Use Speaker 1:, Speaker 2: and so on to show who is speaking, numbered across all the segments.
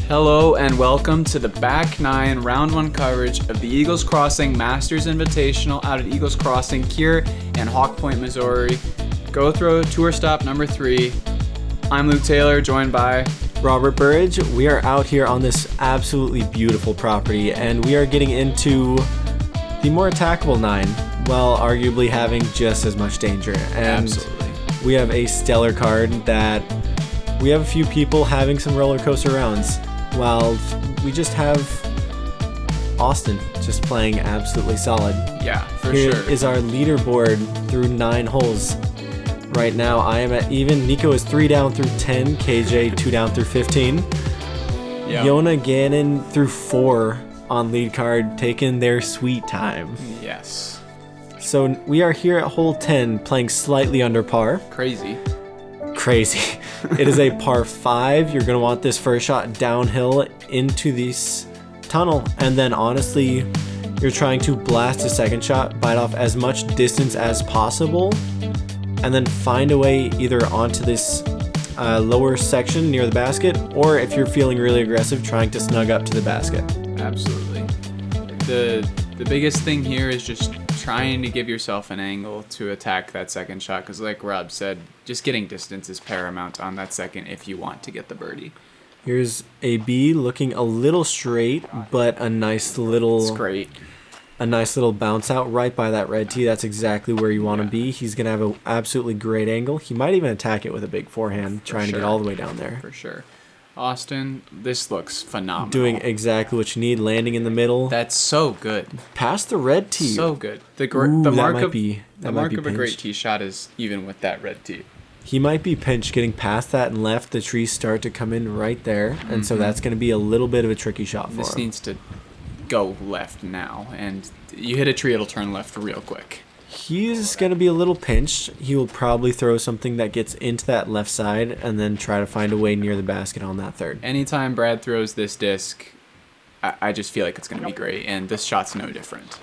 Speaker 1: Hello and welcome to the Back 9 Round 1 coverage of the Eagles Crossing Masters Invitational out at Eagles Crossing here in Hawk Point, Missouri. Go Throw Tour Stop number 3. I'm Luke Taylor, joined by
Speaker 2: Robert Burridge. We are out here on this absolutely beautiful property, and we are getting into the more attackable 9, while arguably having just as much danger. And
Speaker 1: Absolutely.
Speaker 2: We have a stellar card that we have a few people having some roller coaster rounds, while we just have Austin just playing absolutely solid.
Speaker 1: Yeah, for
Speaker 2: Here
Speaker 1: sure.
Speaker 2: is our leaderboard through 9 holes. Right now, I am at even. Nico is 3 down through 10. KJ 2 down through 15.
Speaker 1: Yep.
Speaker 2: Yona Gannon through 4 on lead card, taking their sweet time.
Speaker 1: Yes.
Speaker 2: So we are here at hole 10, playing slightly under par.
Speaker 1: Crazy.
Speaker 2: It is a par 5. You're going to want this first shot downhill into this tunnel. And then honestly, you're trying to blast a second shot, bite off as much distance as possible, and then find a way either onto this lower section near the basket, or if you're feeling really aggressive, trying to snug up to the basket.
Speaker 1: Absolutely. The biggest thing here is just trying to give yourself an angle to attack that second shot, because like Rob said, just getting distance is paramount on that second if you want to get the birdie.
Speaker 2: Here's AB looking a little straight, but a nice little
Speaker 1: It's great.
Speaker 2: a nice little bounce out right by that red tee. That's exactly where you want to be. He's going to have an absolutely great angle. He might even attack it with a big forehand, trying to get all the way down there.
Speaker 1: For sure. Austin, this looks phenomenal.
Speaker 2: Doing exactly what you need, landing in the middle.
Speaker 1: That's so good.
Speaker 2: Past the red tee.
Speaker 1: So good. The
Speaker 2: Ooh,
Speaker 1: mark
Speaker 2: that
Speaker 1: of a great
Speaker 2: pinched.
Speaker 1: tee shot is even with that red tee.
Speaker 2: He might be pinched getting past that and left. The trees start to come in right there, and so that's going to be a little bit of a tricky shot for
Speaker 1: This
Speaker 2: him.
Speaker 1: needs to go left now, and you hit a tree, it'll turn left real quick.
Speaker 2: He's going to be a little pinched. He will probably throw something that gets into that left side and then try to find a way near the basket on that third.
Speaker 1: Anytime Brad throws this disc, I just feel like it's going to be great, and this shot's no different.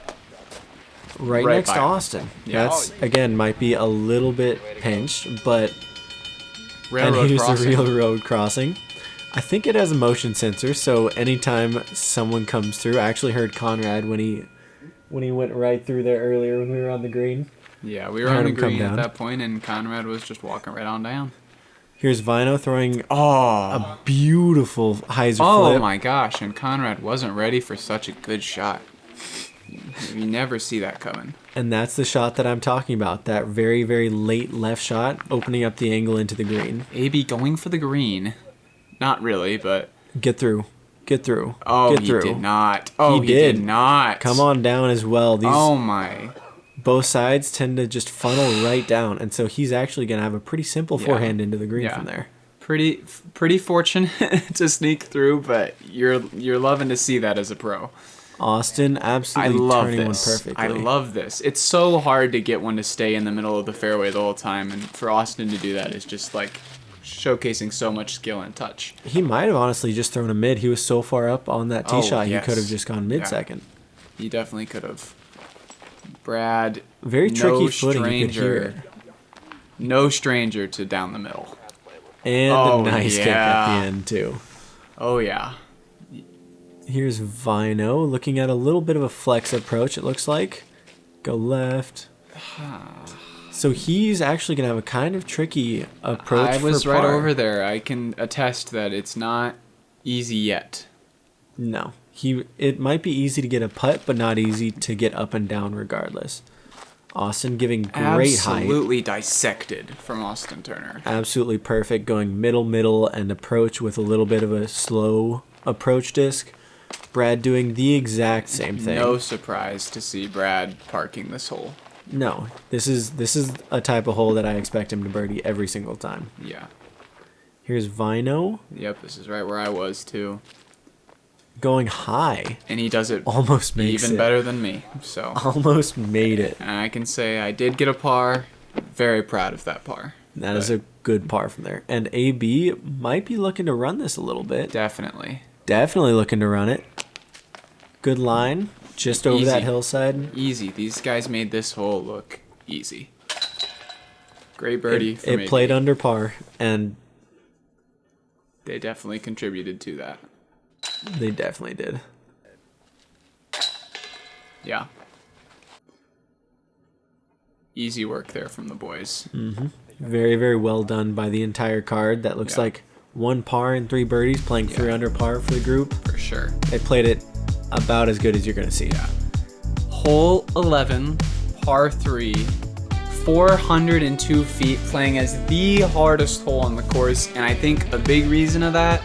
Speaker 2: Right next
Speaker 1: by
Speaker 2: to
Speaker 1: him.
Speaker 2: Austin.
Speaker 1: Yeah.
Speaker 2: That's, again, might be a little bit pinched, but...
Speaker 1: Railroad
Speaker 2: and here's
Speaker 1: crossing.
Speaker 2: the railroad crossing. I think it has a motion sensor, so anytime someone comes through... I actually heard Conrad when he went right through there earlier when we were on the green.
Speaker 1: Yeah, we were
Speaker 2: Heard
Speaker 1: on the
Speaker 2: him come
Speaker 1: green at
Speaker 2: down.
Speaker 1: that point, and Conrad was just walking right on down.
Speaker 2: Here's Väinö throwing
Speaker 1: Oh,
Speaker 2: a beautiful hyzer
Speaker 1: oh
Speaker 2: flip.
Speaker 1: my gosh, and Conrad wasn't ready for such a good shot. You never see that coming.
Speaker 2: And that's the shot that I'm talking about. That very, very late left shot, opening up the angle into the green.
Speaker 1: AB going for the green. Not really, but...
Speaker 2: Get through. Get through.
Speaker 1: Oh,
Speaker 2: Get
Speaker 1: he
Speaker 2: through.
Speaker 1: did not. Oh, he
Speaker 2: did.
Speaker 1: did not.
Speaker 2: Come on down as well. These
Speaker 1: Oh, my.
Speaker 2: both sides tend to just funnel right down, and so he's actually going to have a pretty simple forehand into the green from there.
Speaker 1: Pretty fortunate to sneak through, but you're loving to see that as a pro.
Speaker 2: Austin
Speaker 1: I
Speaker 2: absolutely
Speaker 1: love
Speaker 2: turning
Speaker 1: this.
Speaker 2: one perfectly.
Speaker 1: I love this. It's so hard to get one to stay in the middle of the fairway the whole time, and for Austin to do that is just like showcasing so much skill and touch.
Speaker 2: He might have honestly just thrown a mid. He was so far up on that tee
Speaker 1: Oh,
Speaker 2: shot,
Speaker 1: yes.
Speaker 2: he could have just gone mid-second.
Speaker 1: He definitely could have. Brad,
Speaker 2: Very tricky
Speaker 1: no
Speaker 2: footing, you could hear it.
Speaker 1: No stranger to down the middle.
Speaker 2: And
Speaker 1: Oh,
Speaker 2: a nice kick at
Speaker 1: yeah.
Speaker 2: the end, too.
Speaker 1: Oh, yeah.
Speaker 2: Here's Väinö looking at a little bit of a flex approach, it looks like. Go left. So he's actually going to have a kind of tricky approach
Speaker 1: I was
Speaker 2: for
Speaker 1: right
Speaker 2: par.
Speaker 1: over there. I can attest that it's not easy yet.
Speaker 2: No. It might be easy to get a putt, but not easy to get up and down regardless. Austin giving great height.
Speaker 1: Absolutely dissected from Austin Turner.
Speaker 2: Absolutely perfect, going middle, and approach with a little bit of a slow approach disc. Brad doing the exact same thing.
Speaker 1: No surprise to see Brad parking this hole.
Speaker 2: No, this is a type of hole that I expect him to birdie every single time.
Speaker 1: Yeah.
Speaker 2: Here's Väinö
Speaker 1: Yep, this is right where I was too.
Speaker 2: going high.
Speaker 1: And he does it
Speaker 2: Almost makes
Speaker 1: even
Speaker 2: it.
Speaker 1: better than me. So
Speaker 2: Almost made it.
Speaker 1: and I can say I did get a par. Very proud of that par.
Speaker 2: That is a good par from there. And AB might be looking to run this a little bit.
Speaker 1: Definitely.
Speaker 2: Definitely looking to run it. Good line. Just over
Speaker 1: Easy.
Speaker 2: that hillside.
Speaker 1: Easy. These guys made this hole look easy. Great birdie for me.
Speaker 2: It played under par, and
Speaker 1: They definitely contributed to that.
Speaker 2: They definitely did.
Speaker 1: Yeah. Easy work there from the boys.
Speaker 2: Very, very well done by the entire card. That looks like 1 par and 3 birdies, playing 3 under par for the group.
Speaker 1: For sure.
Speaker 2: They played it about as good as you're going to see.
Speaker 1: Yeah. Hole 11, par 3, 402 feet, playing as the hardest hole on the course. And I think a big reason of that,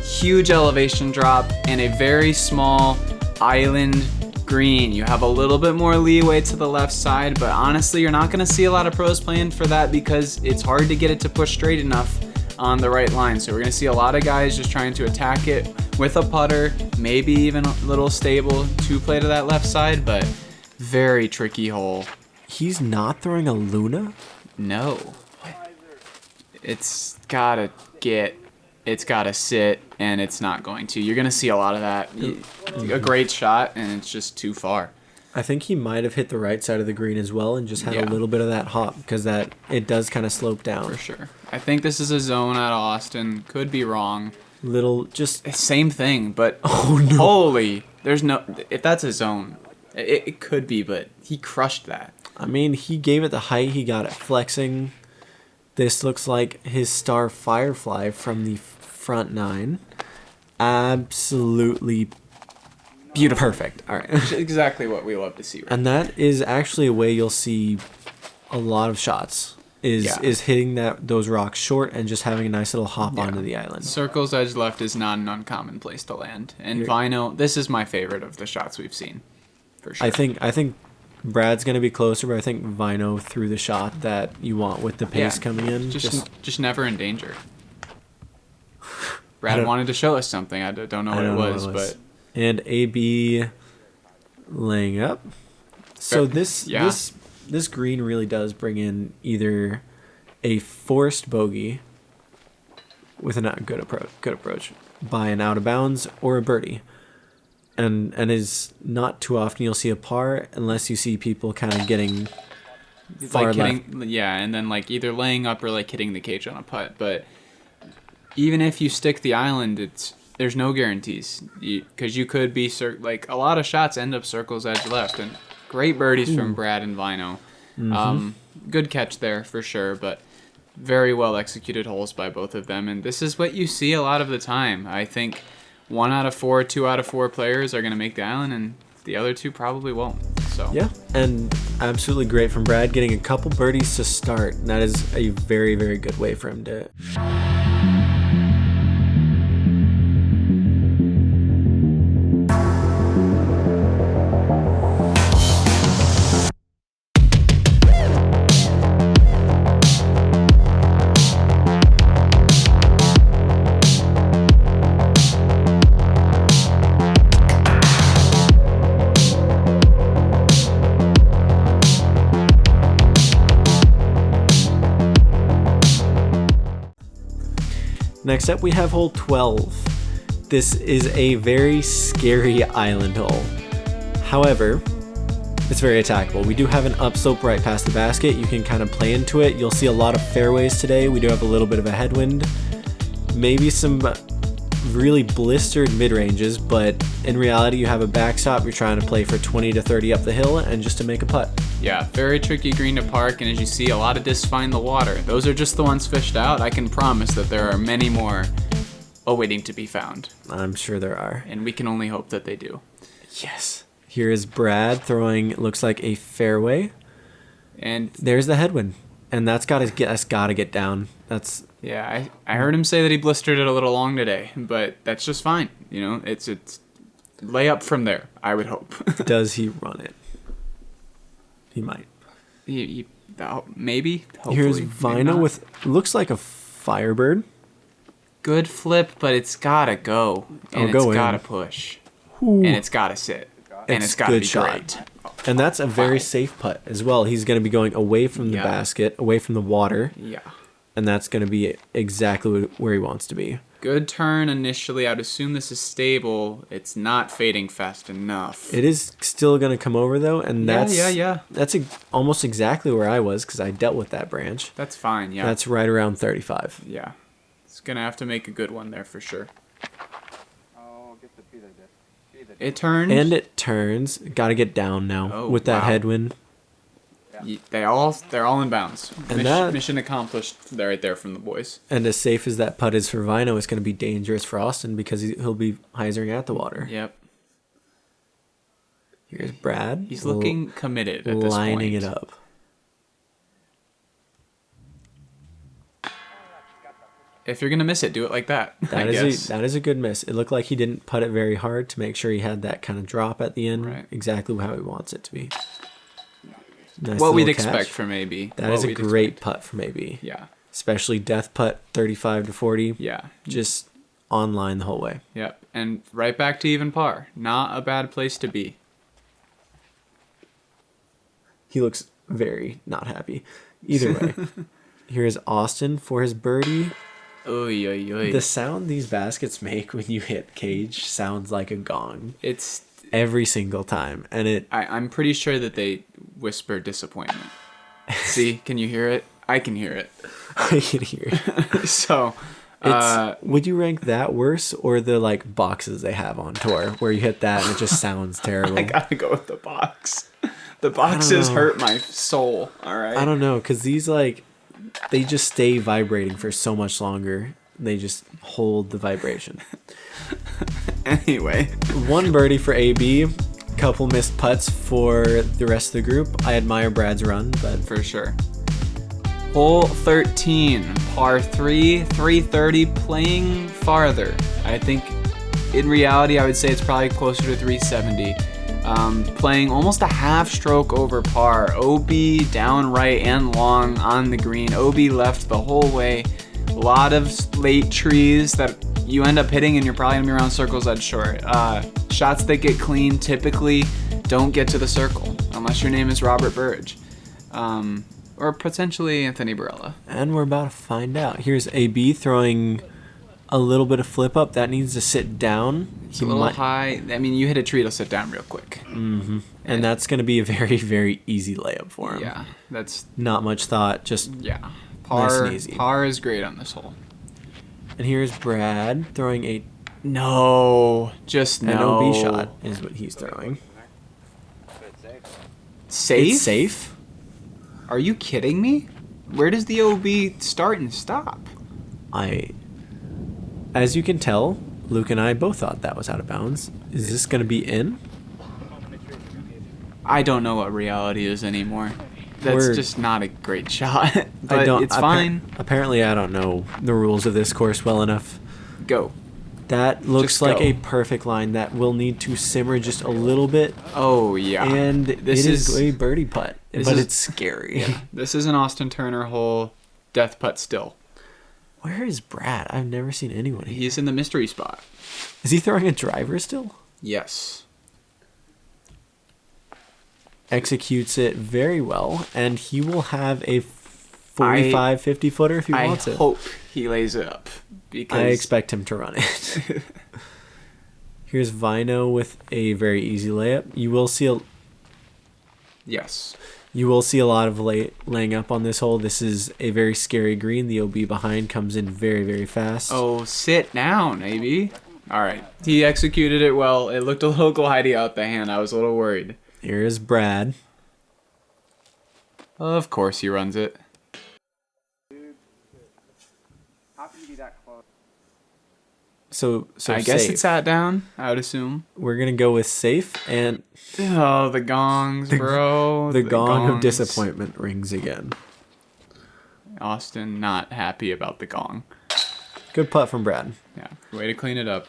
Speaker 1: huge elevation drop and a very small island green. You have a little bit more leeway to the left side, but honestly, you're not going to see a lot of pros playing for that because it's hard to get it to push straight enough on the right line. So we're going to see a lot of guys just trying to attack it with a putter, maybe even a little stable to play to that left side, but very tricky hole.
Speaker 2: He's not throwing a Luna?
Speaker 1: No. It's gotta sit, and it's not going to. You're gonna see a lot of that. A great shot, and it's just too far.
Speaker 2: I think he might have hit the right side of the green as well and just had a little bit of that hop because it does kind of slope down.
Speaker 1: For sure. I think this is a zone out of Austin. Could be wrong. Same thing, but holy, there's no, if that's a zone, it could be, but he crushed that.
Speaker 2: I mean, he gave it the height, he got it flexing. This looks like his Star Firefly from the front 9. Absolutely beautiful. Perfect. All right.
Speaker 1: Exactly what we love to see. Right?
Speaker 2: And that is actually a way you'll see a lot of shots. Is hitting those rocks short and just having a nice little hop onto the island.
Speaker 1: Circle's edge left is not an uncommon place to land. And Väinö, this is my favorite of the shots we've seen, for sure.
Speaker 2: I think Brad's gonna be closer, but I think Väinö threw the shot that you want with the pace coming in.
Speaker 1: Just never in danger. Brad wanted to show us something. I don't know what it was, but
Speaker 2: and AB laying up. So this green really does bring in either a forced bogey with a good approach by an out of bounds or a birdie. And is not too often you'll see a par unless you see people kind of getting far left.
Speaker 1: Yeah, and then like either laying up or like hitting the cage on a putt. But even if you stick the island, there's no guarantees because you could be like a lot of shots end up circle's edge left, and great birdies from Brad and Väinö. Good catch there for sure, but very well executed holes by both of them. And this is what you see a lot of the time. I think 1 out of 4, 2 out of 4 players are going to make the island, and the other 2 probably won't. So
Speaker 2: yeah, and absolutely great from Brad getting a couple birdies to start. And that is a very, very good way for him to. Next up, we have hole 12. This is a very scary island hole. However, it's very attackable. We do have an upslope right past the basket. You can kind of play into it. You'll see a lot of fairways today. We do have a little bit of a headwind. Maybe some really blistered mid-ranges, but in reality, you have a backstop. You're trying to play for 20 to 30 up the hill and just to make a putt.
Speaker 1: Yeah, very tricky green to park, and as you see, a lot of discs find the water. Those are just the ones fished out. I can promise that there are many more awaiting to be found.
Speaker 2: I'm sure there are.
Speaker 1: And we can only hope that they do.
Speaker 2: Yes. Here is Brad throwing, looks like a fairway.
Speaker 1: And
Speaker 2: there's the headwind. And that's got to get down. That's...
Speaker 1: Yeah, I heard him say that he blistered it a little long today, but that's just fine. You know, it's lay up from there, I would hope.
Speaker 2: Does he run it? He might.
Speaker 1: He maybe. Hopefully.
Speaker 2: Here's Väinö with looks like a Firebird.
Speaker 1: Good flip, but it's gotta go, and it's gotta push, and it's gotta sit, and it's gotta be great.
Speaker 2: And that's a very safe putt as well. He's going to be going away from the basket, away from the water.
Speaker 1: Yeah.
Speaker 2: And that's going to be exactly where he wants to be.
Speaker 1: Good turn initially. I'd assume this is stable. It's not fading fast enough.
Speaker 2: It is still going to come over, though, and that's
Speaker 1: That's
Speaker 2: almost exactly where I was because I dealt with that branch.
Speaker 1: That's fine, yeah.
Speaker 2: That's right around 35.
Speaker 1: Yeah. It's going to have to make a good one there for sure. It turned.
Speaker 2: And it turns. Got to get down now with that headwind.
Speaker 1: They're all in bounds.
Speaker 2: And
Speaker 1: mission accomplished right there from the boys.
Speaker 2: And as safe as that putt is for Väinö, it's going to be dangerous for Austin because he'll be hyzering at the water.
Speaker 1: Yep.
Speaker 2: Here's Brad.
Speaker 1: He's looking committed at this point.
Speaker 2: Lining it up.
Speaker 1: If you're going to miss it, do it like that.
Speaker 2: That is a good miss. It looked like he didn't putt it very hard to make sure he had that kind of drop at the end.
Speaker 1: Right.
Speaker 2: Exactly how he wants it to be. Nice
Speaker 1: what we'd
Speaker 2: catch.
Speaker 1: Expect from AB.
Speaker 2: That is a great putt from AB.
Speaker 1: Yeah.
Speaker 2: Especially death putt 35 to 40.
Speaker 1: Yeah.
Speaker 2: Just on line the whole way.
Speaker 1: Yep. And right back to even par. Not a bad place to be.
Speaker 2: He looks very not happy. Either way. Here is Austin for his birdie.
Speaker 1: Oy, oy, oy.
Speaker 2: The sound these baskets make when you hit cage sounds like a gong.
Speaker 1: It's
Speaker 2: every single time. And
Speaker 1: I'm pretty sure that they whisper disappointment. See, can you hear it? I can hear it.
Speaker 2: I can hear it.
Speaker 1: So,
Speaker 2: would you rank that worse or the like boxes they have on tour where you hit that and it just sounds terrible?
Speaker 1: I gotta go with the box. The boxes hurt my soul. All right.
Speaker 2: I don't know, because these they just stay vibrating for so much longer. They just hold the vibration.
Speaker 1: Anyway,
Speaker 2: one birdie for AB. Couple missed putts for the rest of the group. I admire Brad's run, but
Speaker 1: for sure. Hole 13, par 3, 330, playing farther. I think in reality, I would say it's probably closer to 370. Playing almost a half stroke over par. OB down right and long on the green. OB left the whole way. A lot of late trees that you end up hitting, and you're probably going to be around circles edge short. Shots that get clean typically don't get to the circle unless your name is Robert Burge. Or potentially Anthony Barela.
Speaker 2: And we're about to find out. Here's AB throwing a little bit of flip up. That needs to sit down.
Speaker 1: It's a little high. I mean, you hit a tree, it'll sit down real quick.
Speaker 2: Mm-hmm. And that's going to be a very, very easy layup for him.
Speaker 1: Yeah, that's...
Speaker 2: Not much thought, just
Speaker 1: par,
Speaker 2: nice and easy.
Speaker 1: Par is great on this hole.
Speaker 2: And here's Brad throwing a...
Speaker 1: No, just no.
Speaker 2: An OB shot is what he's throwing.
Speaker 1: Safe?
Speaker 2: It's safe?
Speaker 1: Are you kidding me? Where does the OB start and stop?
Speaker 2: As you can tell, Luke and I both thought that was out of bounds. Is this going to be in?
Speaker 1: I don't know what reality is anymore. That's just not a great shot. But it's fine.
Speaker 2: Apparently, I don't know the rules of this course well enough.
Speaker 1: Go.
Speaker 2: That looks like a perfect line that will need to simmer just a little bit.
Speaker 1: Oh, yeah.
Speaker 2: And this is a birdie putt, but it's scary.
Speaker 1: Yeah. This is an Austin Turner hole, death putt still.
Speaker 2: Where is Brad? I've never seen anyone here.
Speaker 1: He's in the mystery spot.
Speaker 2: Is he throwing a driver still?
Speaker 1: Yes.
Speaker 2: Executes it very well, and he will have a 45, 50 footer if he wants it.
Speaker 1: I hope he lays it up. Because
Speaker 2: I expect him to run it. Here's Väinö with a very easy layup. You will see You will see a lot of laying up on this hole. This is a very scary green. The OB behind comes in very, very fast.
Speaker 1: Oh, sit down, AB. All right. He executed it well. It looked a little glidey out the hand. I was a little worried.
Speaker 2: Here is Brad.
Speaker 1: Of course he runs it.
Speaker 2: So
Speaker 1: I guess it sat down, I would assume.
Speaker 2: We're going to go with safe, and...
Speaker 1: Oh, the gongs, bro.
Speaker 2: The gong of disappointment rings again.
Speaker 1: Austin not happy about the gong.
Speaker 2: Good putt from Brad.
Speaker 1: Yeah, way to clean it up.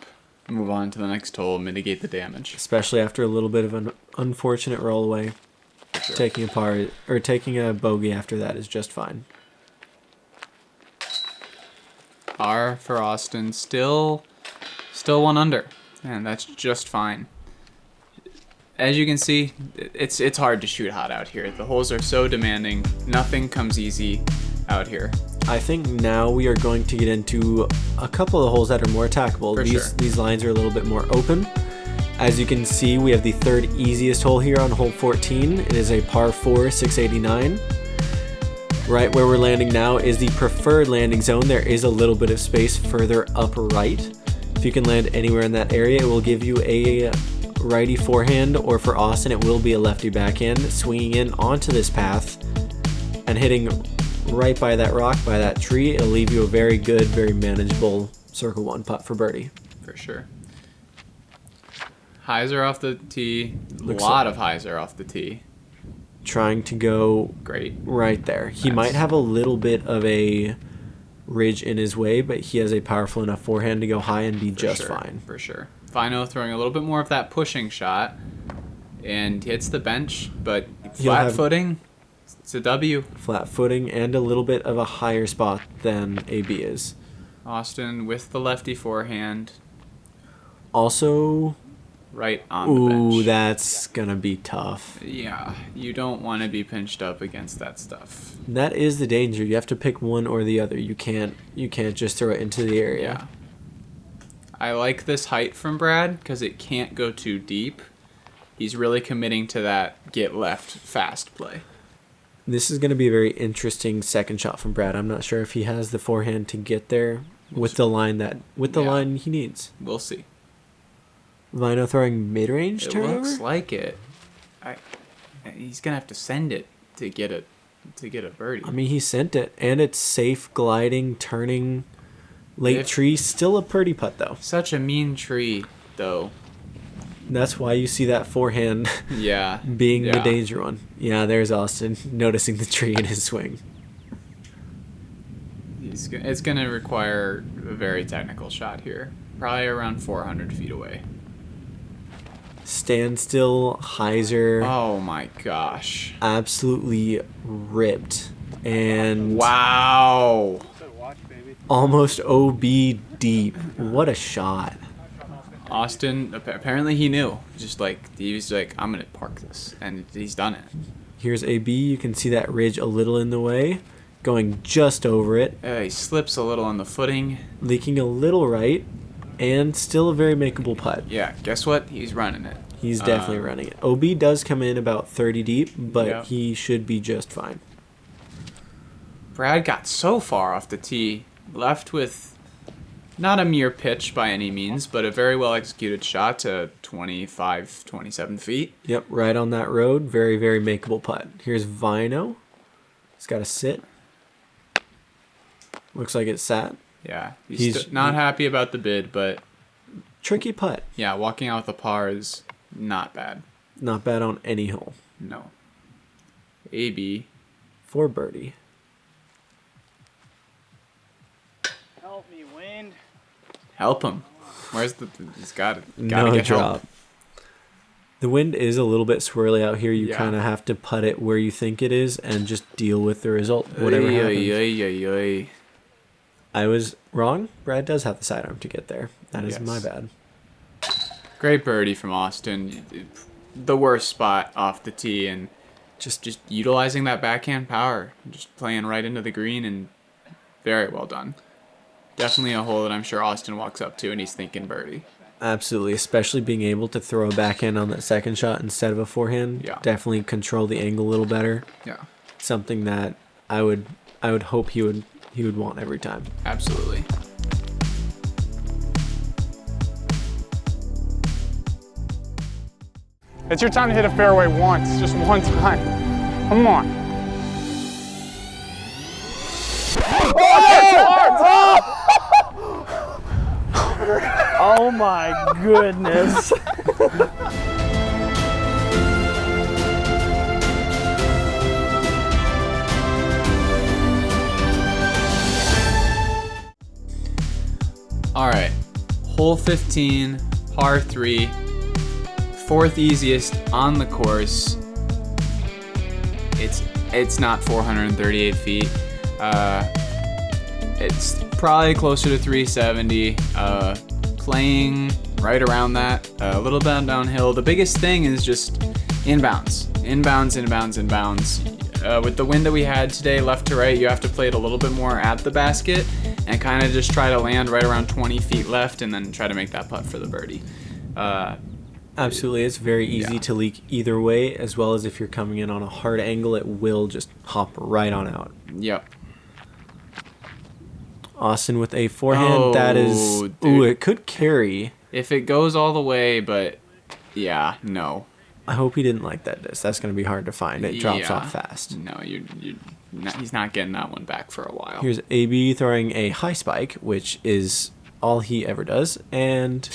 Speaker 1: Move on to the next hole, mitigate the damage.
Speaker 2: Especially after a little bit of an unfortunate roll away. Sure. Taking a bogey after that is just fine.
Speaker 1: R for Austin, still 1 under, and that's just fine. As you can see, it's hard to shoot hot out here. The holes are so demanding. Nothing comes easy out here.
Speaker 2: I think now we are going to get into a couple of holes that are more attackable. These lines are a little bit more open. As you can see, we have the third easiest hole here on hole 14. It is a par 4, 689. Right where we're landing now is the preferred landing zone. There is a little bit of space further up right. If you can land anywhere in that area, it will give you a righty forehand, or for Austin, it will be a lefty backhand, swinging in onto this path and hitting right by that rock, by that tree. It'll leave you a very good, very manageable circle one putt for birdie.
Speaker 1: For sure. Highs are off the tee. A
Speaker 2: Looks
Speaker 1: lot of highs are off the tee.
Speaker 2: Trying to go
Speaker 1: Great.
Speaker 2: right there. He
Speaker 1: Nice.
Speaker 2: might have a little bit of a ridge in his way, but he has a powerful enough forehand to go high and be just fine.
Speaker 1: For sure. Väinö throwing a little bit more of that pushing shot and hits the bench, but flat footing, it's a W.
Speaker 2: Flat footing and a little bit of a higher spot than AB is.
Speaker 1: Austin with the lefty forehand.
Speaker 2: Also,
Speaker 1: Right on the bench.
Speaker 2: ooh, that's gonna be tough.
Speaker 1: Yeah, you don't want to be pinched up against that stuff.
Speaker 2: That is the danger. You have to pick one or the other. You can't just throw it into the area.
Speaker 1: Yeah. I like this height from Brad because it can't go too deep. He's really committing to that get left fast play.
Speaker 2: This is going to be a very interesting second shot from Brad. I'm not sure if he has the forehand to get there with the line line he needs.
Speaker 1: We'll see.
Speaker 2: Väinö throwing mid-range
Speaker 1: It
Speaker 2: turnover?
Speaker 1: looks like it. He's gonna have to send it to get a birdie.
Speaker 2: I mean, he sent it, and it's safe, gliding, turning, late tree. Still a pretty putt, though.
Speaker 1: Such a mean tree, though.
Speaker 2: That's why you see that forehand
Speaker 1: Yeah.
Speaker 2: being the danger one. Yeah, there's Austin noticing the tree in his swing.
Speaker 1: It's going to require a very technical shot here. Probably around 400 feet away.
Speaker 2: Standstill, hyzer,
Speaker 1: Oh my gosh.
Speaker 2: absolutely ripped. And
Speaker 1: Wow.
Speaker 2: almost OB deep. What a shot.
Speaker 1: Austin, apparently he knew. He was like, I'm going to park this. And he's done it.
Speaker 2: Here's AB. You can see that ridge a little in the way, going just over it,
Speaker 1: He slips a little on the footing.
Speaker 2: leaking a little right, and still a very makeable putt.
Speaker 1: Yeah, guess what? He's running it.
Speaker 2: He's definitely running it. OB does come in about 30 deep, but
Speaker 1: Yeah.
Speaker 2: he should be just fine.
Speaker 1: Brad got so far off the tee, left with not a mere pitch by any means, but a very well executed shot to 25, 27 feet.
Speaker 2: Yep, right on that road. Very, very makeable putt. Here's Väinö. He's got to sit. Looks like it's sat.
Speaker 1: Yeah, he's not happy about the bid, but
Speaker 2: Tricky putt.
Speaker 1: yeah, walking out with a par is not bad.
Speaker 2: Not bad on any hole.
Speaker 1: No. AB.
Speaker 2: For birdie.
Speaker 3: Help me, wind.
Speaker 1: Help him. Where's he's got it.
Speaker 2: No drop. The wind is a little bit swirly out here. You
Speaker 1: Yeah.
Speaker 2: kind of have to putt it where you think it is and just deal with the result, whatever happens. I was wrong. Brad does have the sidearm to get there. That is
Speaker 1: Yes.
Speaker 2: my bad.
Speaker 1: Great birdie from Austin. The worst spot off the tee and just utilizing that backhand power. Just playing right into the green and very well done. Definitely a hole that I'm sure Austin walks up to and he's thinking birdie.
Speaker 2: Absolutely, especially being able to throw a backhand on that second shot instead of a forehand.
Speaker 1: Yeah.
Speaker 2: Definitely control the angle a little better.
Speaker 1: Yeah,
Speaker 2: Something that I would hope he would want every time.
Speaker 1: absolutely.
Speaker 3: It's your time to hit a fairway once, just one time. Come on. Oh my goodness.
Speaker 1: All right, hole 15, par 3, fourth easiest on the course. It's not 438 feet. It's probably closer to 370. Playing right around that, a little bit downhill. The biggest thing is just inbounds. With the wind that we had today, left to right, you have to play it a little bit more at the basket and kind of just try to land right around 20 feet left and then try to make that putt for the birdie.
Speaker 2: Absolutely, it's very easy to leak either way, as well as if you're coming in on a hard angle, it will just hop right on out.
Speaker 1: Yep.
Speaker 2: Austin with a forehand, that is...
Speaker 1: Oh, dude.
Speaker 2: Ooh, it could carry.
Speaker 1: If it goes all the way, but Yeah, no.
Speaker 2: I hope he didn't like that disc. That's going to be hard to find. It drops
Speaker 1: Yeah.
Speaker 2: off fast.
Speaker 1: No, he's not getting that one back for a while.
Speaker 2: Here's AB throwing a high spike, which is all he ever does, and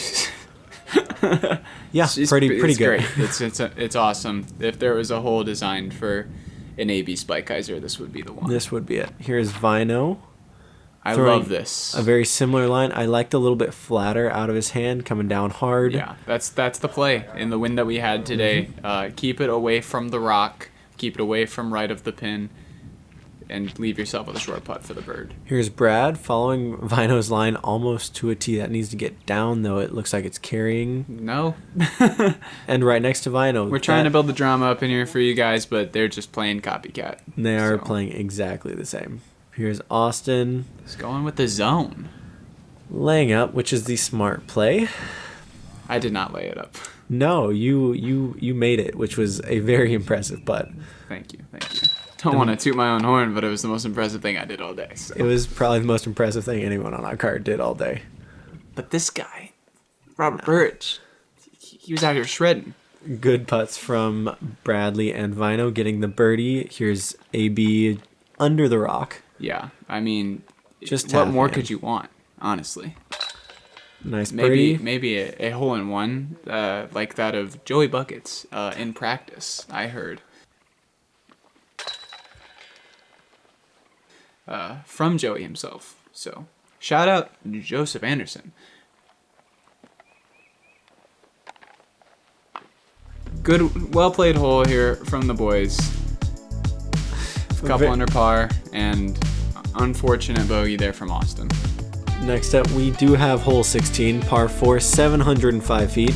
Speaker 2: yeah,
Speaker 1: It's
Speaker 2: pretty good.
Speaker 1: Great. It's awesome. If there was a hole designed for an AB spike geyser, this would be the one.
Speaker 2: This would be it. Here's Väinö.
Speaker 1: I
Speaker 2: throwing
Speaker 1: love this.
Speaker 2: A very similar line. I liked a little bit flatter out of his hand, coming down hard.
Speaker 1: Yeah, that's the play in the wind that we had today. Keep it away from the rock, keep it away from right of the pin, and leave yourself with a short putt for the bird.
Speaker 2: Here's Brad following Väinö's line almost to a tee. That needs to get down, though. It looks like it's carrying.
Speaker 1: No.
Speaker 2: And right next to Väinö.
Speaker 1: We're trying to build the drama up in here for you guys, but they're just playing copycat.
Speaker 2: They are
Speaker 1: So,
Speaker 2: playing exactly the same. Here's Austin
Speaker 1: It's going with the zone.
Speaker 2: laying up, which is the smart play.
Speaker 1: I did not lay it up.
Speaker 2: No, you made it, which was a very impressive putt.
Speaker 1: Thank you. Don't want to toot my own horn, but it was the most impressive thing I did all day. So.
Speaker 2: It was probably the most impressive thing anyone on our card did all day.
Speaker 1: But this guy, Robert Burridge, he was out here shredding.
Speaker 2: Good putts from Bradley and Väinö getting the birdie. Here's AB under the rock.
Speaker 1: Yeah, I mean,
Speaker 2: Just
Speaker 1: what
Speaker 2: tap
Speaker 1: more
Speaker 2: in.
Speaker 1: could you want, honestly?
Speaker 2: Nice birdie.
Speaker 1: Maybe a hole in one like that of Joey Buckets in practice, I heard. From Joey himself. So, shout out Joseph Anderson. Good, well played hole here from the boys. Couple under par and unfortunate bogey there from Austin.
Speaker 2: Next up, we do have hole 16, par 4, 705 feet.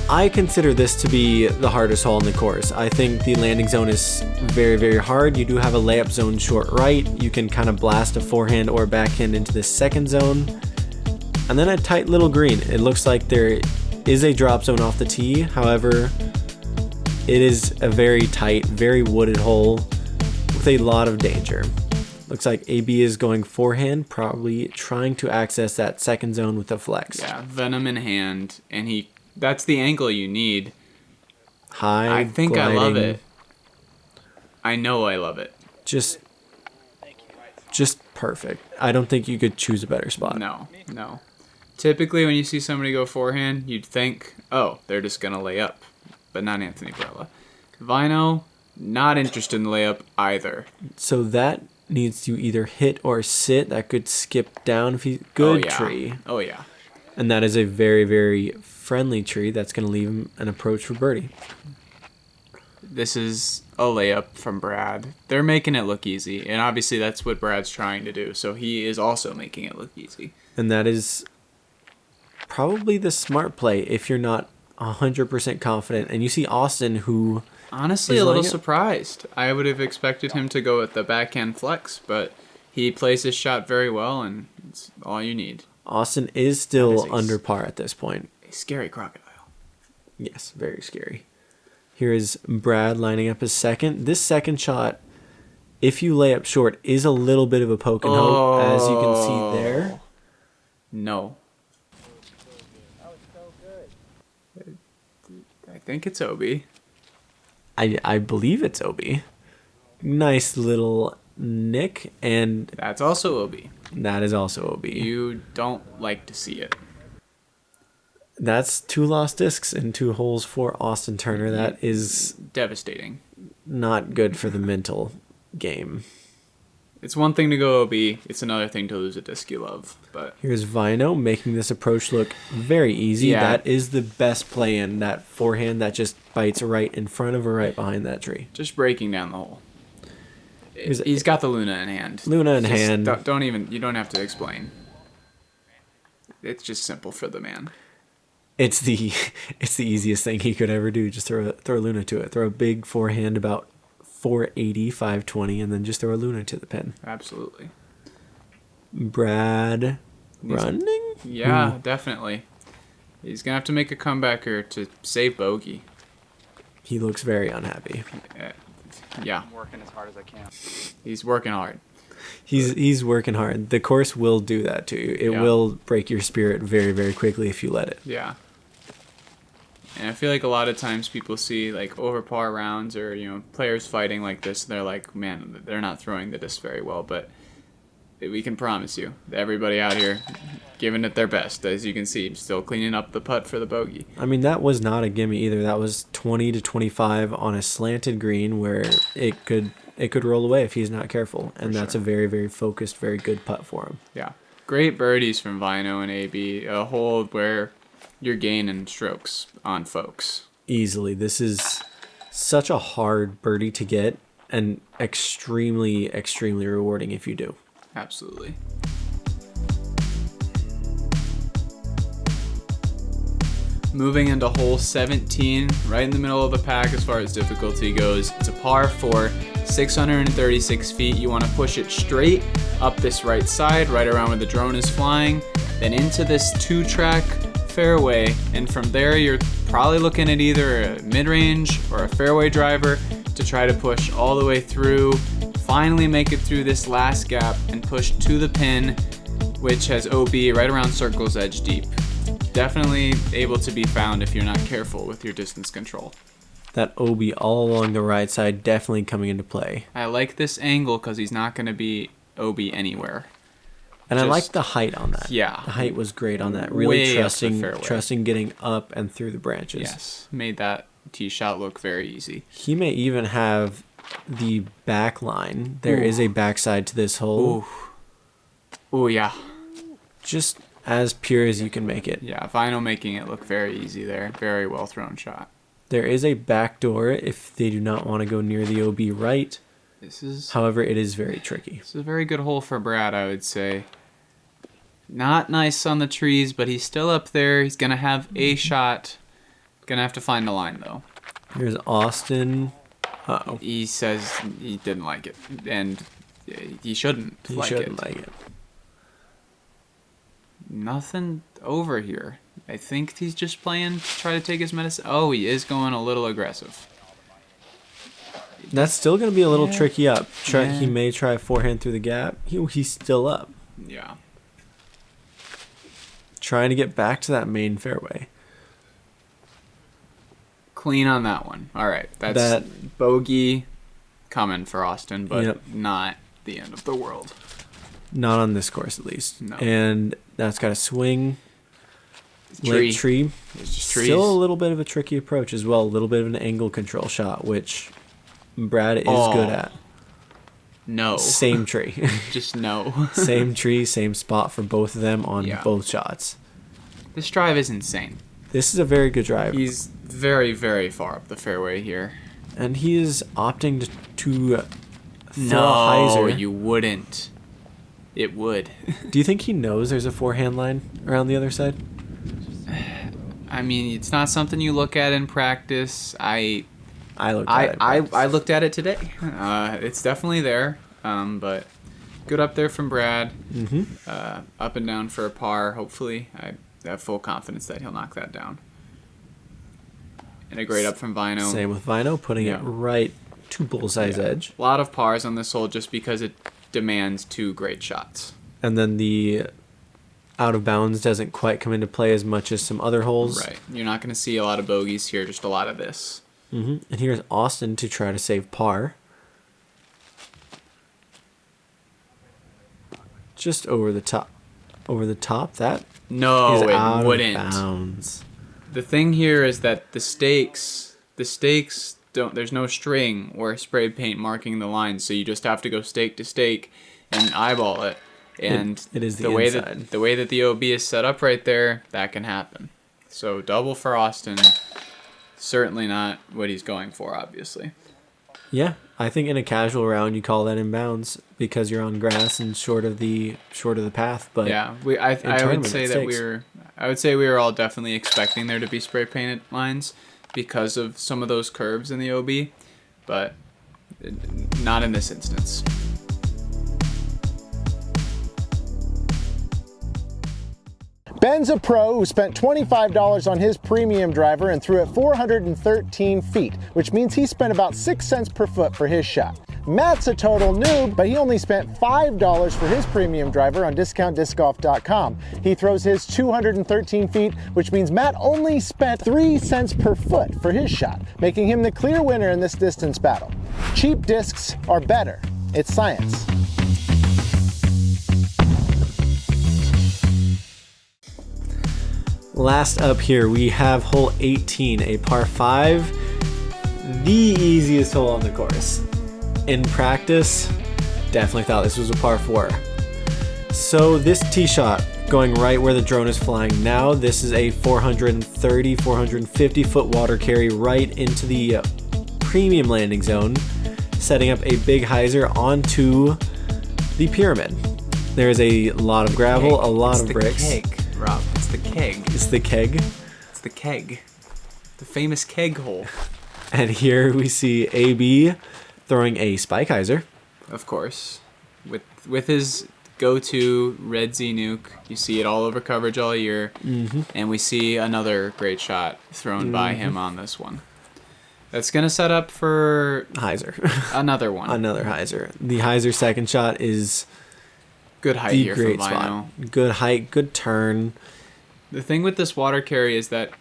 Speaker 2: I consider this to be the hardest hole in the course. I think the landing zone is very, very hard. You do have a layup zone short right. You can kind of blast a forehand or backhand into the second zone. And then a tight little green. It looks like there is a drop zone off the tee. However, it is a very tight, very wooded hole with a lot of danger. Looks like AB is going forehand, probably trying to access that second zone with a flex.
Speaker 1: Yeah, venom in hand, and that's the angle you need.
Speaker 2: High,
Speaker 1: I think I love
Speaker 2: gliding,
Speaker 1: it. I know I love it.
Speaker 2: Just perfect. I don't think you could choose a better spot.
Speaker 1: No. Typically, when you see somebody go forehand, you'd think, oh, they're just going to lay up. But not Anthony Barela. Väinö, not interested in the layup either.
Speaker 2: So that needs to either hit or sit. That could skip down if he good tree.
Speaker 1: Oh, yeah.
Speaker 2: And that is a very, very friendly tree. That's going to leave him an approach for birdie.
Speaker 1: This is a layup from Brad. They're making it look easy, and obviously that's what Brad's trying to do. So he is also making it look easy.
Speaker 2: And that is probably the smart play if you're not 100% confident. And you see Austin, who
Speaker 1: honestly
Speaker 2: is
Speaker 1: a little
Speaker 2: laying up.
Speaker 1: surprised. I would have expected him to go with the backhand flex, but he plays his shot very well, and it's all you need.
Speaker 2: Austin is still
Speaker 1: That is
Speaker 2: under par at this point.
Speaker 1: A scary crocodile.
Speaker 2: Yes, very scary. Here is Brad lining up his second. This second shot, if you lay up short, is a little bit of a poke and hope, as you can see there.
Speaker 1: No. I think it's Obi.
Speaker 2: I believe it's Obi. Nice little nick, and
Speaker 1: That's also Obi.
Speaker 2: that is also Obi.
Speaker 1: You don't like to see it.
Speaker 2: That's 2 lost discs in 2 holes for Austin Turner. That is
Speaker 1: Devastating.
Speaker 2: not good for the mental game.
Speaker 1: It's one thing to go OB, it's another thing to lose a disc you love. But
Speaker 2: Here's Väinö making this approach look very easy.
Speaker 1: Yeah.
Speaker 2: That is the best play in, that forehand that just bites right in front of or right behind that tree.
Speaker 1: just breaking down the hole.
Speaker 2: Here's-
Speaker 1: He's got the Luna in hand.
Speaker 2: Luna in
Speaker 1: Just
Speaker 2: hand.
Speaker 1: You don't have to explain. It's just simple for the man.
Speaker 2: It's the easiest thing he could ever do. Just throw a Luna to it. Throw a big forehand about 480, 520, and then just throw a Luna to the pin.
Speaker 1: Absolutely.
Speaker 2: Brad running?
Speaker 1: Yeah, definitely. He's going to have to make a comeback here to save bogey.
Speaker 2: He looks very unhappy.
Speaker 1: Yeah,
Speaker 3: I'm working as hard as I can.
Speaker 1: he's working hard.
Speaker 2: He's working hard. The course will do that to you. It
Speaker 1: Yeah.
Speaker 2: will break your spirit very, very quickly if you let it.
Speaker 1: Yeah. And I feel like a lot of times people see like over par rounds or, you know, players fighting like this, and they're like, man, they're not throwing the disc very well. But we can promise you, everybody out here giving it their best. As you can see, still cleaning up the putt for the bogey.
Speaker 2: I mean, that was not a gimme either. That was 20 to 25 on a slanted green where it could roll away if he's not careful. And that's a very, very focused, very good putt for him.
Speaker 1: Yeah. Great birdies from Väinö and AB. A hole where you're gaining strokes on folks.
Speaker 2: Easily. This is such a hard birdie to get and extremely, extremely rewarding if you do.
Speaker 1: Absolutely. Moving into hole 17, right in the middle of the pack as far as difficulty goes. It's a par 4, 636 feet. You want to push it straight up this right side, right around where the drone is flying, then into this 2-track fairway, and from there you're probably looking at either a mid-range or a fairway driver to try to push all the way through, finally make it through this last gap and push to the pin, which has OB right around circle's edge deep. Definitely able to be found if you're not careful with your distance control.
Speaker 2: That OB all along the right side definitely coming into play.
Speaker 1: I like this angle because he's not going to be OB anywhere.
Speaker 2: And I like the height on that.
Speaker 1: Yeah.
Speaker 2: The height was great on that. Really
Speaker 1: Way up the fairway.
Speaker 2: trusting getting up and through the branches.
Speaker 1: Yes. Made that tee shot look very easy.
Speaker 2: He may even have the back line. There is a backside to this hole.
Speaker 1: Oh, yeah.
Speaker 2: Just as pure as you can make it.
Speaker 1: Yeah, Väinö making it look very easy there. Very well thrown shot.
Speaker 2: There is a back door if they do not want to go near the OB right. However, it is very tricky.
Speaker 1: This is a very good hole for Brad, I would say. Not nice on the trees, but he's still up there. He's going to have a shot. Going to have to find the line, though.
Speaker 2: Here's Austin. Uh-oh.
Speaker 1: He says he didn't like it, and he shouldn't like it. Nothing over here. I think he's just playing to try to take his medicine. Oh, he is going a little aggressive.
Speaker 2: That's still going to be a little tricky up. He may try a forehand through the gap. He's still up.
Speaker 1: Yeah.
Speaker 2: Trying to get back to that main fairway.
Speaker 1: Clean on that one. All right. That's bogey coming for Austin, but not the end of the world.
Speaker 2: Not on this course, at least.
Speaker 1: No.
Speaker 2: And that's got a swing. Tree.
Speaker 1: It's just trees.
Speaker 2: Still a little bit of a tricky approach as well. A little bit of an angle control shot, which Brad is good at.
Speaker 1: No.
Speaker 2: Same tree.
Speaker 1: Just no.
Speaker 2: Same tree, same spot for both of them on both shots.
Speaker 1: This drive is insane.
Speaker 2: This is a very good drive.
Speaker 1: He's very, very far up the fairway here.
Speaker 2: And he is opting to throw a
Speaker 1: No,
Speaker 2: hyzer.
Speaker 1: you wouldn't. It would.
Speaker 2: Do you think he knows there's a forehand line around the other side?
Speaker 1: I mean, it's not something you look at in practice. I looked at it today. It's definitely there, but good up there from Brad. Up and down for a par, hopefully. I have full confidence that he'll knock that down. And a great up from Väinö.
Speaker 2: Same with Väinö, putting it right to bullseye's edge.
Speaker 1: A lot of pars on this hole just because it demands 2 great shots.
Speaker 2: And then the out of bounds doesn't quite come into play as much as some other holes.
Speaker 1: Right. You're not going to see a lot of bogeys here, just a lot of this.
Speaker 2: And here's Austin to try to save par. Just over the top. Over the top. That
Speaker 1: no,
Speaker 2: is
Speaker 1: it
Speaker 2: out
Speaker 1: wouldn't.
Speaker 2: Of bounds.
Speaker 1: The thing here is that the stakes don't. There's no string or spray paint marking the line, so you just have to go stake to stake and eyeball it. And
Speaker 2: it is
Speaker 1: the way that the OB is set up right there, that can happen. So double for Austin. Certainly not what he's going for, obviously.
Speaker 2: Yeah, I think in a casual round you call that inbounds because you're on grass and short of the path. But
Speaker 1: yeah, I would say that we were all definitely expecting there to be spray painted lines because of some of those curves in the OB, but not in this instance.
Speaker 4: Ben's a pro who spent $25 on his premium driver and threw it 413 feet, which means he spent about 6 cents per foot for his shot. Matt's a total noob, but he only spent $5 for his premium driver on discountdiscgolf.com. He throws his 213 feet, which means Matt only spent 3 cents per foot for his shot, making him the clear winner in this distance battle. Cheap discs are better. It's science.
Speaker 2: Last up here, we have hole 18, a par 5, the easiest hole on the course. In practice, definitely thought this was a par 4. So this tee shot going right where the drone is flying now, this is a 430, 450 foot water carry right into the premium landing zone, setting up a big hyzer onto the pyramid. There's a lot of gravel, a lot of bricks.
Speaker 1: Keg, Rob. It's the keg.
Speaker 2: It's the keg.
Speaker 1: It's the keg. The famous keg hole.
Speaker 2: And here we see AB throwing a spike hyzer.
Speaker 1: Of course. With his go-to red Z nuke. You see it all over coverage all year. Mm-hmm. And we see another great shot thrown by him on this one. That's going to set up for
Speaker 2: Hyzer.
Speaker 1: Another one.
Speaker 2: Another hyzer. The hyzer second shot is
Speaker 1: good height
Speaker 2: the
Speaker 1: here
Speaker 2: great
Speaker 1: from
Speaker 2: spot.
Speaker 1: Väinö.
Speaker 2: Good height, good turn.
Speaker 1: The thing with this water carry is that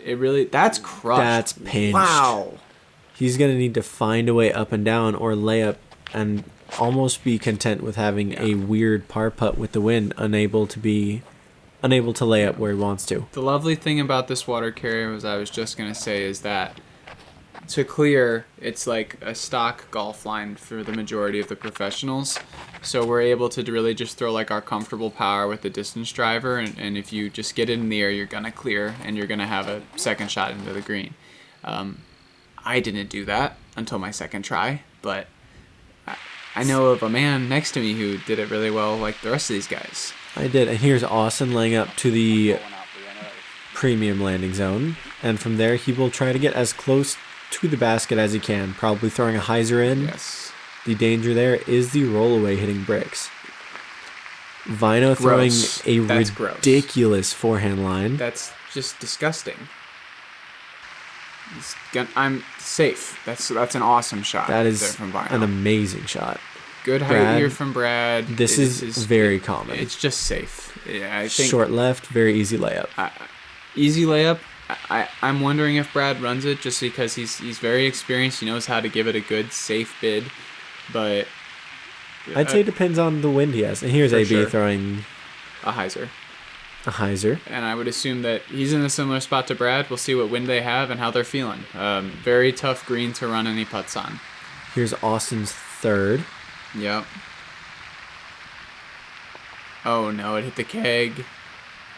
Speaker 1: that's crushed.
Speaker 2: That's pinched.
Speaker 1: Wow.
Speaker 2: He's going to need to find a way up and down or lay up and almost be content with having a weird par putt with the wind, unable to lay up where he wants to.
Speaker 1: The lovely thing about this water carrier, as I was just going to say, is that to clear, it's like a stock golf line for the majority of the professionals. So we're able to really just throw like our comfortable power with the distance driver, and if you just get it in the air, you're going to clear, and you're going to have a second shot into the green. I didn't do that until my second try, but I know of a man next to me who did it really well, like the rest of these guys.
Speaker 2: I did, and here's Austin laying up to the premium landing zone, and from there he will try to get as close to the basket as he can, probably throwing a hyzer in.
Speaker 1: Yes.
Speaker 2: The danger there is the rollaway hitting bricks. Väinö throwing a ridiculous forehand line.
Speaker 1: That's just disgusting. I'm safe. That's an awesome shot.
Speaker 2: That is
Speaker 1: from Väinö.
Speaker 2: an amazing shot.
Speaker 1: Good height here from Brad.
Speaker 2: This is very common.
Speaker 1: It's just safe. Yeah, I think
Speaker 2: short left, very easy layup.
Speaker 1: Easy layup. I'm wondering if Brad runs it just because he's very experienced. He knows how to give it a good, safe bid. But
Speaker 2: I'd say it depends on the wind he has. And here's AB throwing
Speaker 1: a hyzer.
Speaker 2: A hyzer.
Speaker 1: And I would assume that he's in a similar spot to Brad. We'll see what wind they have and how they're feeling. Very tough green to run any putts on.
Speaker 2: Here's Austin's third.
Speaker 1: Yep. Oh no, it hit the keg.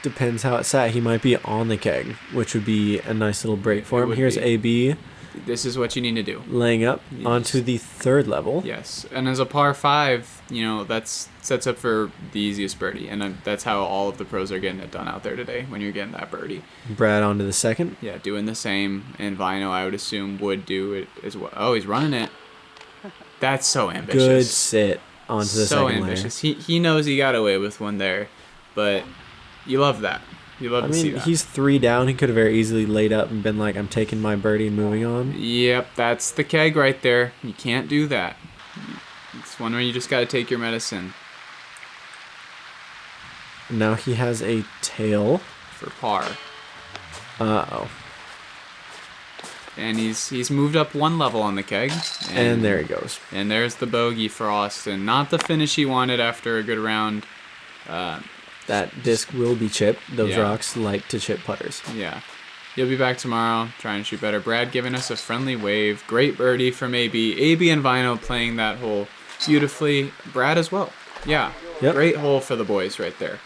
Speaker 2: Depends how it's sat. He might be on the keg, which would be a nice little break for him. Here's AB.
Speaker 1: This is what you need to do.
Speaker 2: Laying up onto the third level.
Speaker 1: Yes, and as a par 5, that's sets up for the easiest birdie, and that's how all of the pros are getting it done out there today. When you're getting that birdie.
Speaker 2: Brad onto the second.
Speaker 1: Yeah, doing the same, and Väinö I would assume would do it as well. Oh, he's running it. That's so ambitious.
Speaker 2: Good sit onto the second layer. So ambitious.
Speaker 1: He knows he got away with one there, but you love that. You love to see that.
Speaker 2: He's 3 down. He could have very easily laid up and been like, I'm taking my birdie and moving on.
Speaker 1: Yep, that's the keg right there. You can't do that. It's one where you just got to take your medicine.
Speaker 2: Now he has a tail.
Speaker 1: For par.
Speaker 2: Uh-oh.
Speaker 1: And he's moved up 1 level on the keg.
Speaker 2: And there he goes.
Speaker 1: And there's the bogey for Austin. Not the finish he wanted after a good round.
Speaker 2: That disc will be chipped. Those rocks like to chip putters.
Speaker 1: Yeah. He'll be back tomorrow trying to shoot better. Brad giving us a friendly wave. Great birdie from AB. AB and Väinö playing that hole beautifully. Brad as well. Yeah. Yep. Great hole for the boys right there.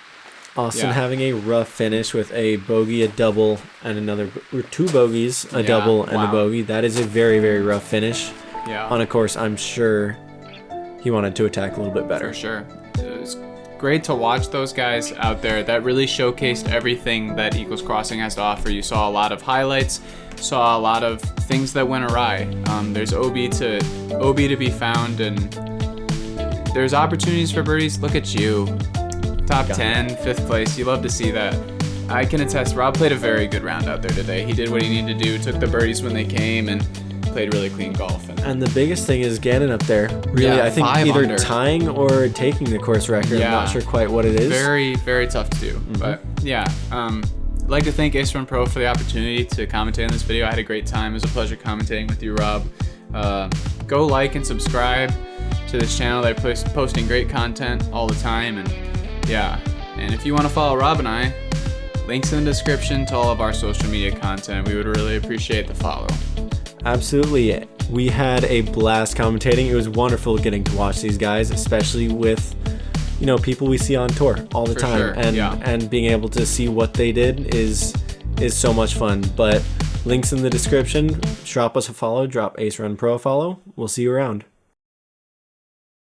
Speaker 2: Austin having a rough finish with a bogey, a double, and 2 bogeys, a double, and a bogey. That is a very, very rough finish.
Speaker 1: Yeah.
Speaker 2: On a course I'm sure he wanted to attack a little bit better.
Speaker 1: For sure. It was great to watch those guys out there. That really showcased everything that Eagles Crossing has to offer. You saw a lot of highlights, saw a lot of things that went awry. There's OB to be found, and there's opportunities for birdies. Look at you. Top 10, 5th place. You love to see that. I can attest, Rob played a very good round out there today. He did what he needed to do, took the birdies when they came, and played really clean golf.
Speaker 2: And the biggest thing is Gannon up there. Really,
Speaker 1: Yeah,
Speaker 2: I think
Speaker 1: 5
Speaker 2: either
Speaker 1: under.
Speaker 2: tying or taking the course record.
Speaker 1: Yeah.
Speaker 2: I'm not sure quite what it is.
Speaker 1: Very, very tough to do. But yeah, I'd like to thank Ace Run Pro for the opportunity to commentate on this video. I had a great time. It was a pleasure commentating with you, Rob. Go like and subscribe to this channel. They're posting great content all the time. And yeah, and if you want to follow Rob and I, links in the description to all of our social media content. We would really appreciate the follow.
Speaker 2: Absolutely. We had a blast commentating. It was wonderful getting to watch these guys, especially with, you know, people we see on tour all the
Speaker 1: For
Speaker 2: time.
Speaker 1: sure,
Speaker 2: And
Speaker 1: yeah.
Speaker 2: and being able to see what they did is so much fun. But links in the description. Drop us a follow, drop Ace Run Pro a follow. We'll see you around.